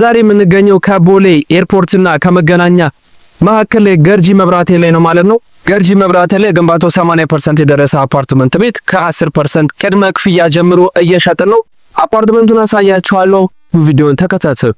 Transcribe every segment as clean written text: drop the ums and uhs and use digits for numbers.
ዛሬ የምንገኘው ከቦሌ ኤርፖርትና ከመገናኛ መካከል ገርጂ መብራቴ ላይ ነው ማለት ነው። ገርጂ መብራቴ ላይ ግንባታው 80% የደረሰ አፓርትመንት ቤት ከ10% ቅድመ ክፍያ ጀምሮ እየሸጥን ነው። አፓርትመንቱን አሳያችኋለሁ። ቪዲዮን ተከታተሉ።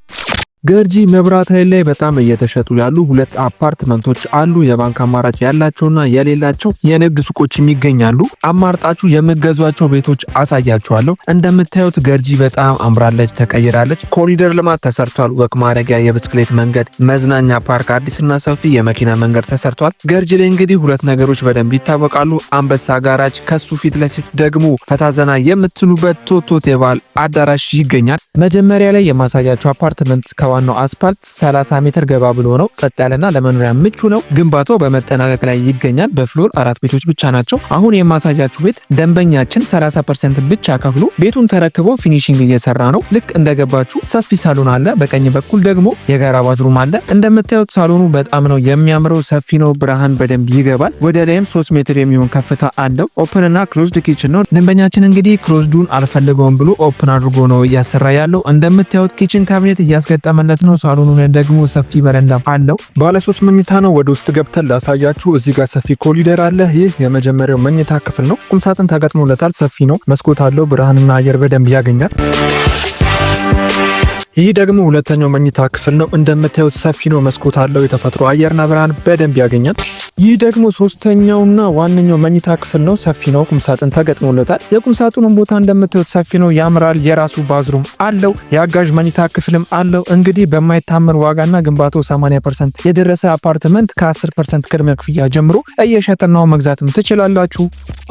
ገርጂ መብራቴ ላይ በጣም እየተሸጡ ያሉ ሁለት አፓርትመንቶች አሉ። የባንክ አማራጭ ያላቸውና የሌላቸው የንግድ ሱቆች ይገኛሉ። አማርጣችሁ የምትገዟቸው ቤቶች አሳያችኋለሁ። እንደምታዩት ገርጂ በጣም አምራለች፣ ተቀይራለች። ኮሪደር ልማት ተሰርቷል። ወክ ማረጊያ፣ የብስክሌት መንገድ፣ መዝናኛ ፓርክ፣ አዲስና ሰፊ የመኪና መንገድ ተሰርቷል። ገርጂ ላይ እንግዲህ ሁለት ነገሮች በደንብ ይታወቃሉ። አንበሳ ጋራጅ፣ ከሱ ፊት ለፊት ደግሞ ፈታዘና የምትሉበት ቶቶት የባህል አዳራሽ ይገኛል። መጀመሪያ ላይ የማሳያቸው አፓርትመንት ዋናው አስፓልት 30 ሜትር ገባ ብሎ ነው። ጸጥ ያለና ለመኖሪያ ምቹ ነው። ግንባታው በመጠናቀቅ ላይ ይገኛል። በፍሎር 4 ቤቶች ብቻ ናቸው። አሁን የማሳያችሁ ቤት ደንበኛችን 30% ብቻ ከፍሎ ቤቱን ተረክቦ ፊኒሺንግ እየሰራ ነው። ልክ እንደገባችሁ ሰፊ ሳሎን አለ። በቀኝ በኩል ደግሞ የጋራ ባዝሩም አለ። እንደምታዩት ሳሎኑ በጣም ነው የሚያምረው። ሰፊ ነው። ብርሃን በደንብ ይገባል። ወደ ላይም 3 ሜትር የሚሆን ከፍታ አለው። ኦፕን እና ክሎዝድ ኪችን ነው። ደንበኛችን እንግዲህ ክሎዝዱን አልፈልገውም ብሎ ኦፕን አድርጎ ነው እያሰራ ያለው። እንደምታዩት ኪችን ካቢኔት እያስገጠመ ነው። ሳሎኑ ደግሞ ሰፊ በረንዳ አለው። ባለ 3 መኝታ ነው። ወደ ውስጥ ገብተን ላሳያችሁ። እዚህ ጋር ሰፊ ኮሪደር አለ። ይህ የመጀመሪያው መኝታ ክፍል ነው። ቁምሳጥን ተገጥሞለታል። ሰፊ ነው። መስኮት አለው። ብርሃንና አየር በደንብ ያገኛል። ይህ ደግሞ ሁለተኛው መኝታ ክፍል ነው። እንደምታዩት ሰፊ ነው። መስኮት አለው። የተፈጥሮ አየርና ብርሃን በደንብ ያገኛል። ይህ ደግሞ ሶስተኛውና ዋነኛው መኝታ ክፍል ነው። ሰፊ ነው። ቁምሳጥን ተገጥሞለታል። የቁምሳጥኑን ቦታ እንደምታዩት ሰፊ ነው፣ ያምራል። የራሱ ባዝሩም አለው። የአጋዥ መኝታ ክፍልም አለው። እንግዲህ በማይታመን ዋጋና ግንባታው 80% የደረሰ አፓርትመንት ከ10% ቅድመ ክፍያ ጀምሮ እየሸጥናው መግዛትም ትችላላችሁ።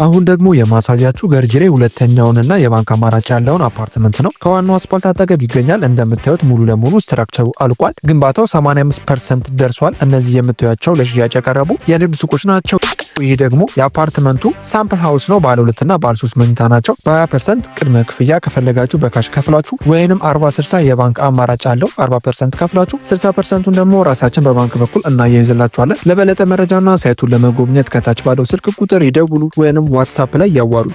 አሁን ደግሞ የማሳያችሁ ገርጂ ላይ ሁለተኛውንና የባንክ አማራጭ ያለውን አፓርትመንት ነው። ከዋናው አስፓልት አጠገብ ይገኛል። እንደምታዩት ሙሉ ለሙሉ ስትራክቸሩ አልቋል። ግንባታው 85% ደርሷል። እነዚህ የምታዩቸው ለሽያጭ የቀረቡ የንግድ ሱቆች ናቸው። ይህ ደግሞ የአፓርትመንቱ ሳምፕል ሃውስ ነው። ባለ 2 እና ባለ 3 መኝታ ናቸው። በ20% ቅድመ ክፍያ ከፈለጋችሁ በካሽ ከፍላችሁ ወይንም 40/60 የባንክ አማራጭ አለው። 40% ከፍላችሁ 60%ቱን ደግሞ ራሳችን በባንክ በኩል እናያይዝላችኋለን። ለበለጠ መረጃና ሳይቱን ለመጎብኘት ከታች ባለው ስልክ ቁጥር ይደውሉ ወይንም ዋትስአፕ ላይ ያዋሩ።